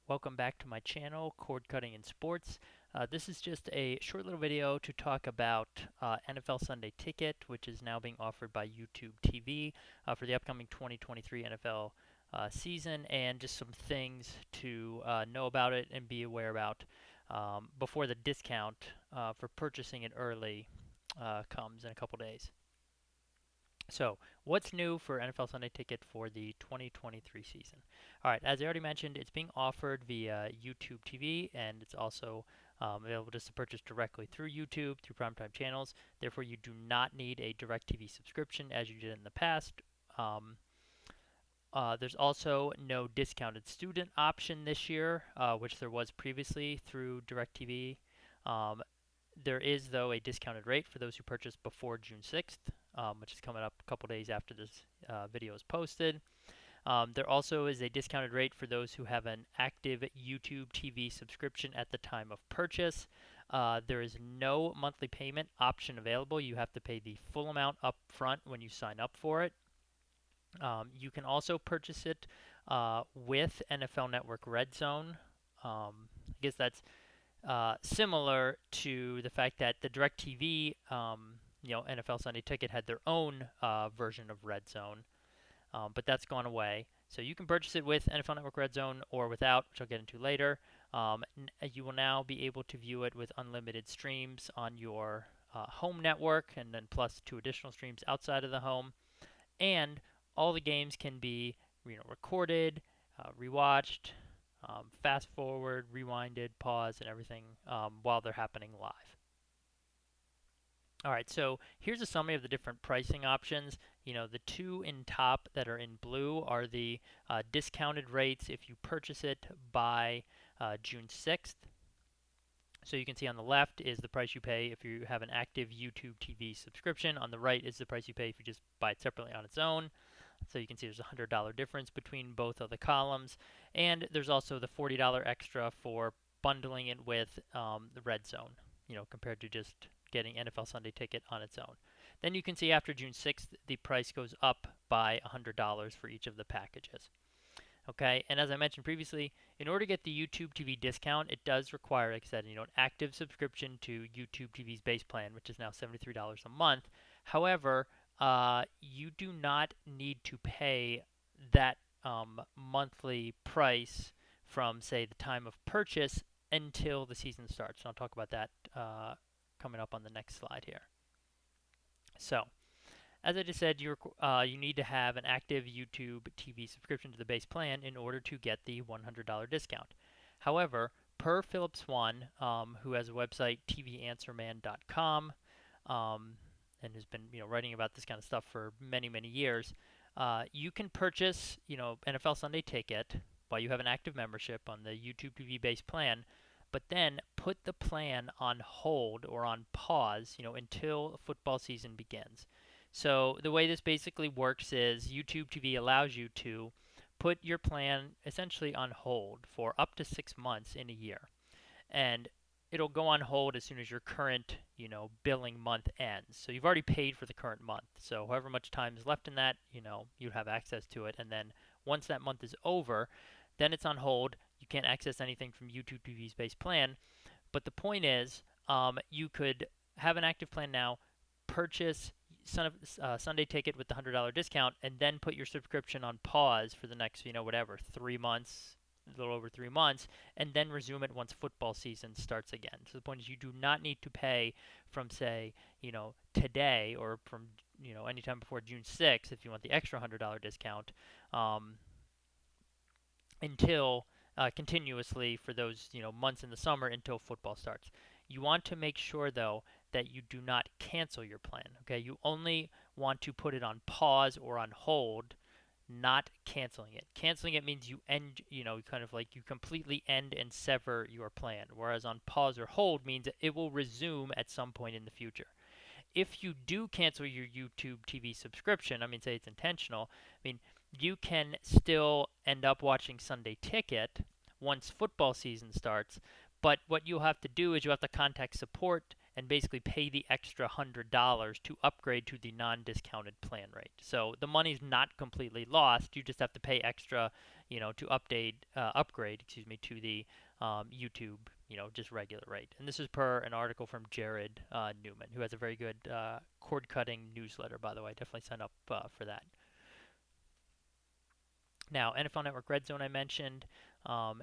Welcome back to my channel, Cord Cutting in Sports. This is just a short little video to talk about NFL Sunday Ticket, which is now being offered by YouTube TV for the upcoming 2023 NFL season, and just some things to know about it and be aware about before the discount for purchasing it early comes in a couple days. So, what's new for NFL Sunday Ticket for the 2023 season? All right, as I already mentioned, it's being offered via YouTube TV, and it's also available just to purchase directly through YouTube, through primetime channels. Therefore, you do not need a DirecTV subscription as you did in the past. Um, there's also no discounted student option this year, which there was previously through DirecTV. Um, there is, though, a discounted rate for those who purchase before June 6th, which is coming up a couple days after this video is posted. There also is a discounted rate for those who have an active YouTube TV subscription at the time of purchase. There is no monthly payment option available. You have to pay the full amount up front when you sign up for it. You can also purchase it with NFL Network Red Zone. I guess that's similar to the fact that the DirecTV, NFL Sunday Ticket had their own version of Red Zone, but that's gone away. So you can purchase it with NFL Network Red Zone or without, which I'll get into later. You will now be able to view it with unlimited streams on your home network, and then plus 2 additional streams outside of the home. And all the games can be recorded, rewatched, fast forward, rewinded, pause, and everything while they're happening live. All right, so here's a summary of the different pricing options. The two in top that are in blue are the discounted rates if you purchase it by June 6th. So you can see on the left is the price you pay if you have an active YouTube TV subscription. On the right is the price you pay if you just buy it separately on its own. So you can see there's a $100 difference between both of the columns. And there's also the $40 extra for bundling it with the Red Zone, compared to just getting NFL Sunday Ticket on its own. Then you can see after June 6th, the price goes up by $100 for each of the packages. Okay, and as I mentioned previously, in order to get the YouTube TV discount, it does require, like I said, an active subscription to YouTube TV's base plan, which is now $73 a month. However, you do not need to pay that monthly price from, say, the time of purchase until the season starts. And I'll talk about that coming up on the next slide here. So, as I just said, you need to have an active YouTube TV subscription to the base plan in order to get the $100 discount. However, per Philip Swan, who has a website, tvanswerman.com, and has been writing about this kind of stuff for many, many years, you can purchase NFL Sunday Ticket while you have an active membership on the YouTube TV base plan, but then put the plan on hold or on pause until football season begins. So the way this basically works is YouTube TV allows you to put your plan essentially on hold for up to 6 months in a year. And it'll go on hold as soon as your current, billing month ends. So you've already paid for the current month. So however much time is left in that, you have access to it. And then once that month is over, then it's on hold. You can't access anything from YouTube TV's base plan. But the point is, you could have an active plan now, purchase Sunday Ticket with the $100 discount, and then put your subscription on pause for the next, 3 months, a little over 3 months, and then resume it once football season starts again. So the point is, you do not need to pay from, say, today or from, anytime before June 6th if you want the extra $100 discount, until continuously for those months in the summer until football starts. You want to make sure though that you do not cancel your plan. Okay, you only want to put it on pause or on hold, not canceling it. Canceling it means you end, kind of like you completely end and sever your plan. Whereas on pause or hold means it will resume at some point in the future. If you do cancel your YouTube TV subscription, say it's intentional, you can still end up watching Sunday Ticket once football season starts. But what you'll have to do is you have to contact support and basically pay the extra $100 to upgrade to the non-discounted plan rate. So the money's not completely lost. You just have to pay extra, to upgrade, to the YouTube, just regular rate. And this is per an article from Jared Newman, who has a very good cord cutting newsletter, by the way. Definitely sign up for that. Now, NFL Network Red Zone I mentioned,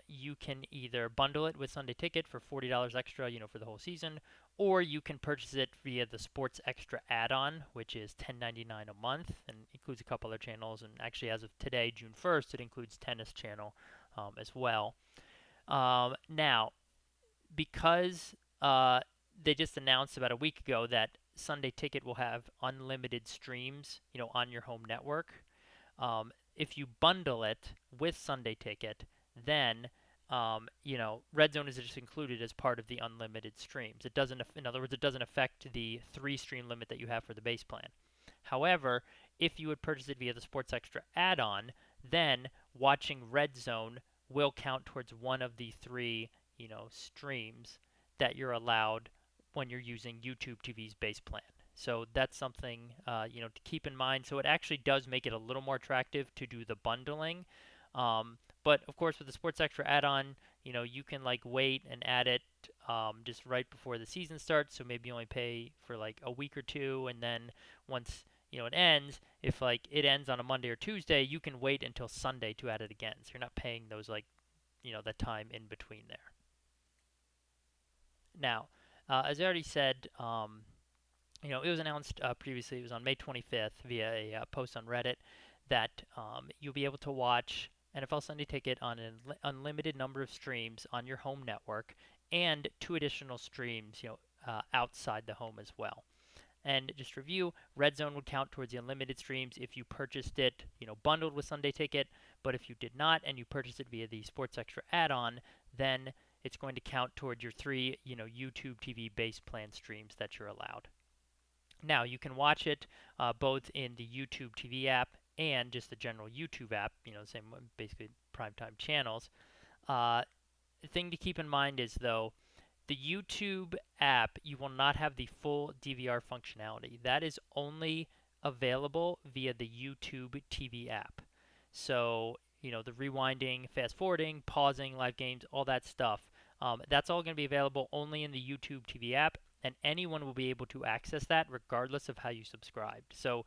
you can either bundle it with Sunday Ticket for $40 extra, for the whole season, or you can purchase it via the Sports Extra add-on, which is $10.99 a month and includes a couple other channels. And actually, as of today, June 1st, it includes Tennis Channel as well. Now, because they just announced about a week ago that Sunday Ticket will have unlimited streams, on your home network. If you bundle it with Sunday Ticket, then Red Zone is just included as part of the unlimited streams. It doesn't, in other words, it doesn't affect the 3-stream limit that you have for the base plan. However, if you would purchase it via the Sports Extra add-on, then watching Red Zone will count towards one of the 3, streams that you're allowed when you're using YouTube TV's base plan. So that's something to keep in mind. So it actually does make it a little more attractive to do the bundling. But of course, with the Sports Extra add-on, you can wait and add it just right before the season starts. So maybe you only pay for a week or two, and then once it ends, if it ends on a Monday or Tuesday, you can wait until Sunday to add it again. So you're not paying those the time in between there. Now, as I already said, it was announced previously, it was on May 25th via a post on Reddit, that you'll be able to watch NFL Sunday Ticket on an unlimited number of streams on your home network, and 2 additional streams, outside the home as well. And just to review, Red Zone would count towards the unlimited streams if you purchased it, bundled with Sunday Ticket. But if you did not and you purchased it via the Sports Extra add-on, then it's going to count toward your 3, YouTube TV base plan streams that you're allowed. Now, you can watch it both in the YouTube TV app and just the general YouTube app, same basically primetime channels. The thing to keep in mind is, though, the YouTube app, you will not have the full DVR functionality. That is only available via the YouTube TV app. So, the rewinding, fast forwarding, pausing, live games, all that stuff, that's all going to be available only in the YouTube TV app, and anyone will be able to access that regardless of how you subscribed. So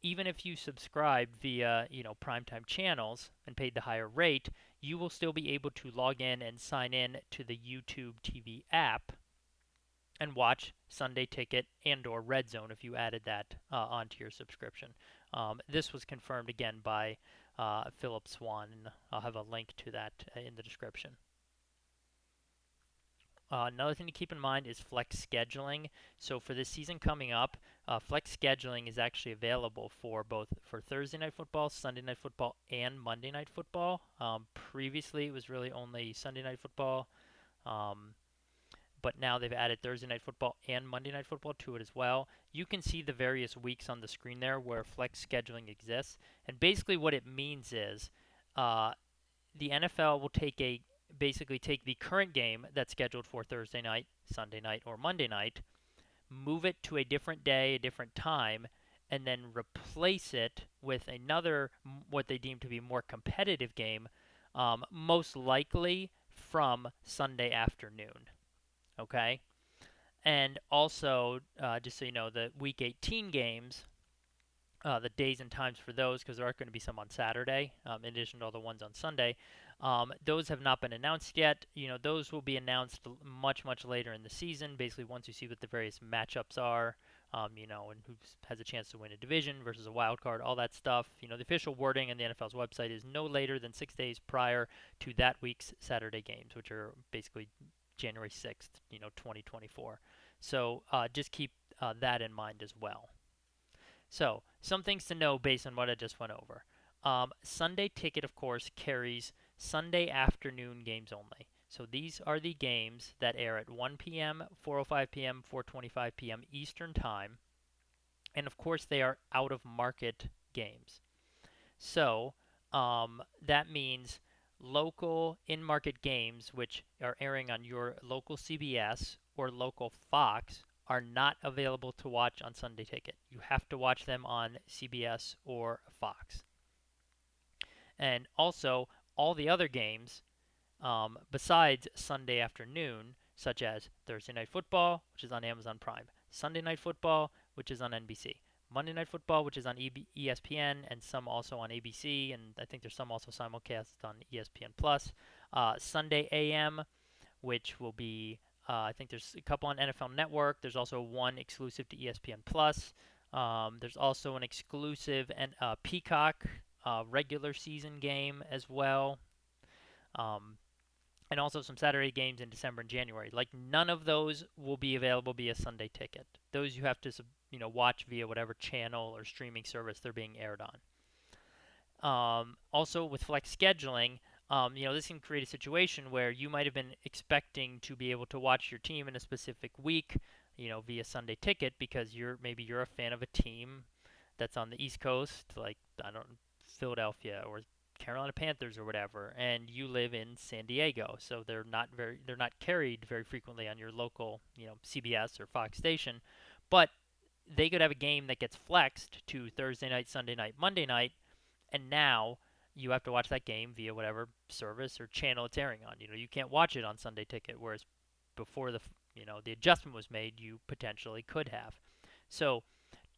even if you subscribe via, primetime channels and paid the higher rate, you will still be able to log in and sign in to the YouTube TV app and watch Sunday Ticket and or Red Zone if you added that onto your subscription. This was confirmed again by Philip Swan, and I'll have a link to that in the description. Another thing to keep in mind is flex scheduling. So for this season coming up, flex scheduling is actually available for Thursday Night Football, Sunday Night Football, and Monday Night Football. Previously, it was really only Sunday Night Football, but now they've added Thursday Night Football and Monday Night Football to it as well. You can see the various weeks on the screen there where flex scheduling exists. And basically what it means is the NFL will basically take the current game that's scheduled for Thursday night, Sunday night, or Monday night, move it to a different day, a different time, and then replace it with another, what they deem to be more competitive game, most likely from Sunday afternoon. Okay? And also, just so you know, the Week 18 games, the days and times for those, because there are going to be some on Saturday, in addition to all the ones on Sunday. Those have not been announced yet. Those will be announced much, much later in the season, basically once you see what the various matchups are, and who has a chance to win a division versus a wild card, all that stuff. The official wording on the NFL's website is no later than 6 days prior to that week's Saturday games, which are basically January 6th, 2024. So just keep that in mind as well. So, some things to know based on what I just went over. Sunday Ticket, of course, carries Sunday afternoon games only. So these are the games that air at 1 p.m., 4:05 p.m., 4:25 p.m. Eastern Time. And of course, they are out-of-market games. So that means local in-market games, which are airing on your local CBS or local Fox, are not available to watch on Sunday Ticket. You have to watch them on CBS or Fox. And also, all the other games besides Sunday afternoon, such as Thursday Night Football, which is on Amazon Prime, Sunday Night Football, which is on NBC, Monday Night Football, which is on ESPN, and some also on ABC, and I think there's some also simulcast on ESPN Plus. Sunday AM, which will be, I think there's a couple on NFL Network. There's also one exclusive to ESPN Plus. There's also an exclusive and Peacock regular season game as well. Um, and also some Saturday games in December and January. Like none of those will be available via Sunday Ticket. Those you have to watch via whatever channel or streaming service they're being aired on. Also with flex scheduling, this can create a situation where you might have been expecting to be able to watch your team in a specific week, via Sunday Ticket because maybe you're a fan of a team that's on the East Coast, like I don't Philadelphia or Carolina Panthers or whatever, and you live in San Diego, so they're not carried very frequently on your local, CBS or Fox station, but they could have a game that gets flexed to Thursday night, Sunday night, Monday night, and now you have to watch that game via whatever service or channel it's airing on. You can't watch it on Sunday Ticket, whereas before the adjustment was made, you potentially could have. So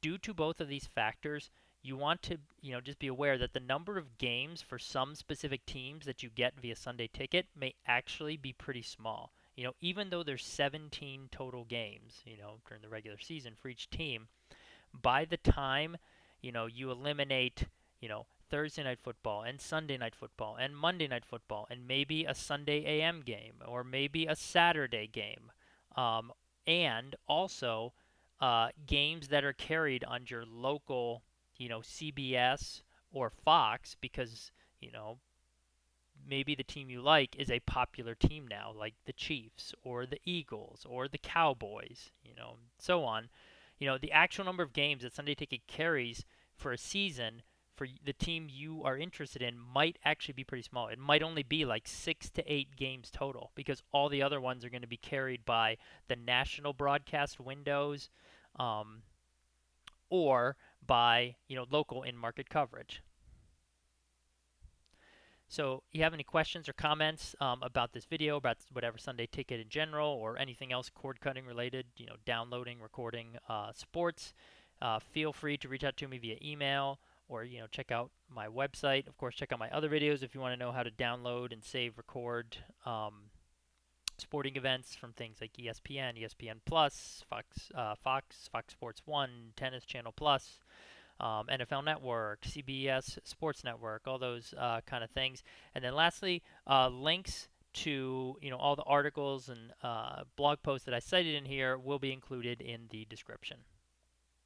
due to both of these factors, you want to, just be aware that the number of games for some specific teams that you get via Sunday Ticket may actually be pretty small. Even though there's 17 total games, during the regular season for each team, by the time, you eliminate, Thursday night football and Sunday night football and Monday night football and maybe a Sunday AM game or maybe a Saturday game, and also games that are carried on your local, CBS or Fox because, maybe the team you like is a popular team now, like the Chiefs or the Eagles or the Cowboys, so on. The actual number of games that Sunday Ticket carries for a season for the team you are interested in might actually be pretty small. It might only be like 6 to 8 games total because all the other ones are going to be carried by the national broadcast windows, um, or by local in-market coverage. So, you have any questions or comments about this video, about whatever Sunday Ticket in general, or anything else cord cutting related, downloading, recording, sports, feel free to reach out to me via email or check out my website. Of course, check out my other videos if you want to know how to download and save, record sporting events from things like ESPN, ESPN Plus, Fox Sports 1, Tennis Channel Plus, NFL Network, CBS Sports Network, all those kind of things. And then lastly, links to all the articles and blog posts that I cited in here will be included in the description.